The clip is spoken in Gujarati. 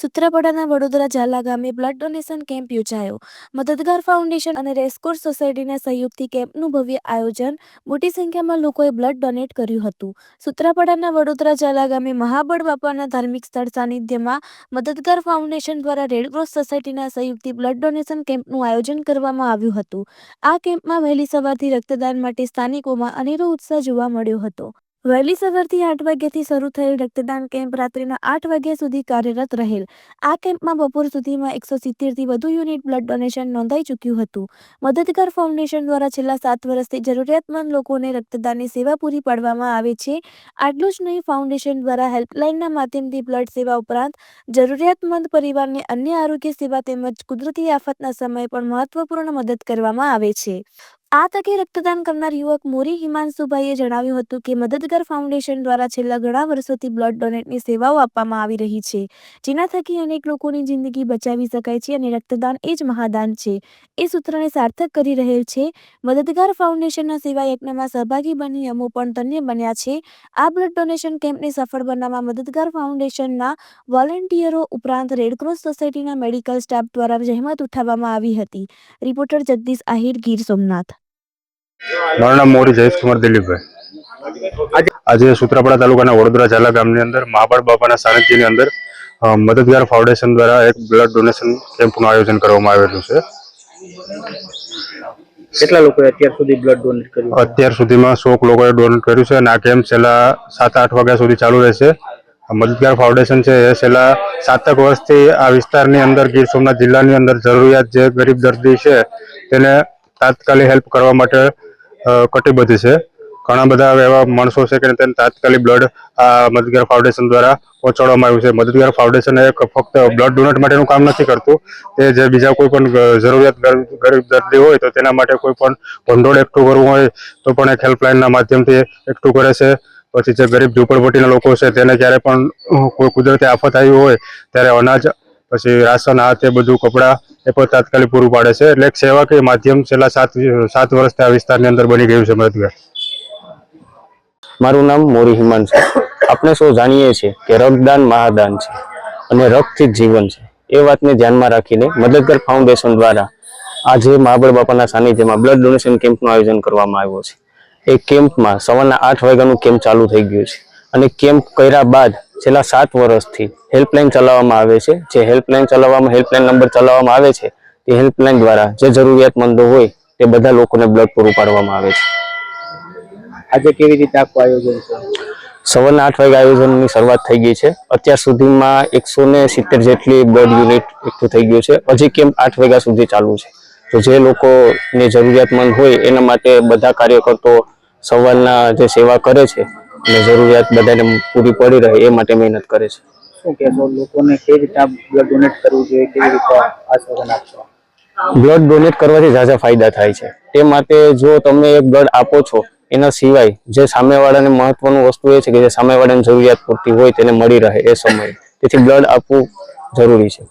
સૂત્રાપાડાના વડોદરા ઝાલા ગામે બ્લડ ડોનેશન કેમ્પ યોજાયો. મદદગાર ફાઉન્ડેશન અને રેસકોર્સ સોસાયટીના સહયોગથી કેમ્પનું ભવ્ય આયોજન. મોટી સંખ્યામાં લોકોએ બ્લડ ડોનેટ કર્યું હતું. સૂત્રાપાડાના વડોદરા ઝાલા ગામે મહાબળ બાપાના ધાર્મિક સ્થળ સાનિધ્યમાં મદદગાર ફાઉન્ડેશન દ્વારા રેડક્રોસ સોસાયટીના સહયોગથી બ્લડ ડોનેશન કેમ્પનું આયોજન કરવામાં આવ્યું હતું. આ કેમ્પમાં વહેલી સવારથી રક્તદાન માટે સ્થાનિકોમાં અનેરો ઉત્સાહ જોવા મળ્યો હતો. વહેલી સવારથી 8 વાગ્યાથી શરૂ થયેલ રક્તદાન કેમ્પ રાત્રિના 8 વાગ્યા સુધી કાર્યરત રહેલ. આ કેમ્પમાં બપોર સુધીમાં 170થી વધુ યુનિટ બ્લડ ડોનેશન નોંધાઈ ચૂક્યું હતું. મદદગાર ફાઉન્ડેશન દ્વારા છેલ્લા 7 વર્ષથી જરૂરિયાતમંદ લોકોને રક્તદાનની સેવા પૂરી પાડવામાં આવે છે. આટલું જ નહીં, ફાઉન્ડેશન દ્વારા હેલ્પલાઇનના માધ્યમથી બ્લડ સેવા ઉપરાંત જરૂરિયાતમંદ પરિવારને અન્ય આરોગ્ય સેવા તેમજ કુદરતી આફતના સમયે પણ મહત્વપૂર્ણ મદદ કરવામાં આવે છે. આ તકે રક્તદાન કરનાર યુવક મોરી હિમાંશુભાઈએ જણાવ્યું હતું કે મદદગાર ફાઉન્ડેશન દ્વારા છેલ્લા ઘણા વર્ષોથી બ્લડ ડોનેટની સેવાઓ આપવામાં આવી રહી છે, જેના થકી અનેક લોકોની જિંદગી બચાવી શકાય છે અને રક્તદાન એ જ મહાદાન છે એ સૂત્રને સાર્થક કરી રહેલ છે. મદદગાર ફાઉન્ડેશનના સેવા યજ્ઞમાં સહભાગી બની અમો પણ ધન્ય બન્યા છે. આ બ્લડ ડોનેશન કેમ્પને સફળ બનાવવા મદદગાર ફાઉન્ડેશનના વોલેન્ટિયરો ઉપરાંત રેડક્રોસ સોસાયટીના મેડિકલ સ્ટાફ દ્વારા જહેમત ઉઠાવવામાં આવી હતી. રિપોર્ટર જગદીશ આહિર, ગીર સોમનાથ. મારું નામ મોરી જયેશ કુમાર દિલીપભાઈ. આજે સૂત્રાપાડા તાલુકાના વડોદરા ઝાલા ગામની અંદર મહાબળ બાપાના સાનિધ્યની અંદર મદદગાર ફાઉન્ડેશન દ્વારા એક બ્લડ ડોનેશન કેમ્પનું આયોજન કરવામાં આવેલું છે. કેટલા લોકોએ અત્યાર સુધી બ્લડ ડોનેટ કર્યું? અત્યાર સુધીમાં 100 લોકોએ ડોનેટ કર્યું છે અને આ કેમ્પ છેલ્લા 7-8 વાગ્યા સુધી ચાલુ રહેશે. મદદગાર ફાઉન્ડેશન છે એ છેલ્લા 7 વર્ષથી આ વિસ્તારની અંદર ગીર સોમનાથ જિલ્લાની અંદર જરૂરિયાત જે ગરીબ દર્દી છે તેને તાત્કાલિક હેલ્પ કરવા માટે કટિબદ્ધ છે. ઘણા બધા એવા માણસો છે કે તેને તાત્કાલિક બ્લડ મદદગાર ફાઉન્ડેશન દ્વારા પહોંચાડવામાં આવ્યું છે. મદદગાર ફાઉન્ડેશન એ ફક્ત બ્લડ ડોનેટ માટેનું કામ નથી કરતું, તે જે બીજા કોઈ પણ જરૂરિયાત ગરીબ દર્દી હોય તો તેના માટે કોઈ પણ ભંડોળ એકઠું કરવું હોય તો પણ એક હેલ્પલાઇનના માધ્યમથી એકઠું કરે છે. પછી જે ગરીબ ઝૂંપડપટ્ટીના લોકો છે તેને જ્યારે પણ કોઈ કુદરતી આફત આવી હોય ત્યારે અનાજ, પછી રાશન, આ તે બધું કપડાં એ પણ તાત્કાલિક પૂરું પાડે છે. એટલે એક સેવાકીય માધ્યમ છેલ્લા 7 વર્ષથી આ વિસ્તારની અંદર બની ગયું છે મદદગાર. મારું નામ મોરી હિમાંશુ. આપણે સૌ જાણીએ છીએ કે રક્તદાન મહાદાન છે અને રક્તથી જ જીવન છે. એ વાતને ધ્યાનમાં રાખીને મદદગાર ફાઉન્ડેશન દ્વારા આજે મહાબળ બાપાના સાનિધ્યમાં બ્લડ ડોનેશન કેમ્પનું આયોજન કરવામાં આવ્યું છે. એ કેમ્પમાં સવારના 8 વાગ્યાનું કેમ્પ ચાલુ થઈ ગયું છે અને કેમ્પ કર્યા બાદ છેલ્લા 7 વર્ષથી હેલ્પલાઇન ચલાવવામાં આવે છે. જે હેલ્પલાઇન નંબર ચલાવવામાં આવે છે તે હેલ્પલાઇન દ્વારા જે જરૂરિયાતમંદો હોય તે બધા લોકોને બ્લડ પૂરું પાડવામાં આવે છે. આજે કેવી રીતે આખું આયોજન છે? સવારના 8 વાગે આયોજનની શરૂઆત થઈ ગઈ છે. અત્યાર સુધીમાં 170 જેટલી બ્લડ યુનિટ એકઠું થઈ ગયું છે. હજી કેમ્પ 8 વાગ્યા સુધી ચાલુ છે. તો જે લોકોને જરૂરિયાતમંદ હોય એના માટે બધા કાર્યકર્તાઓ સવારના જે સેવા કરે છે અને જરૂરિયાત બધાને પૂરી પડી રહે એ માટે મહેનત કરે છે. શું કહેશો લોકોને કેવી રીતે બ્લડ ડોનેટ કરવું જોઈએ, કેવી રીતે આશ્વાસન આપશો? બ્લડ ડોનેટ કરવાથી ઝાઝા ફાયદા થાય છે. તે માટે જો તમે એક બ્લડ આપો છો એના સિવાય જે સામેવાળાને મહત્વનું વસ્તુ એ છે કે જે સામેવાળાની જરૂરિયાત પૂરતી હોય તેને મળી રહે એ સમયે, તેથી બ્લડ આપવું જરૂરી છે.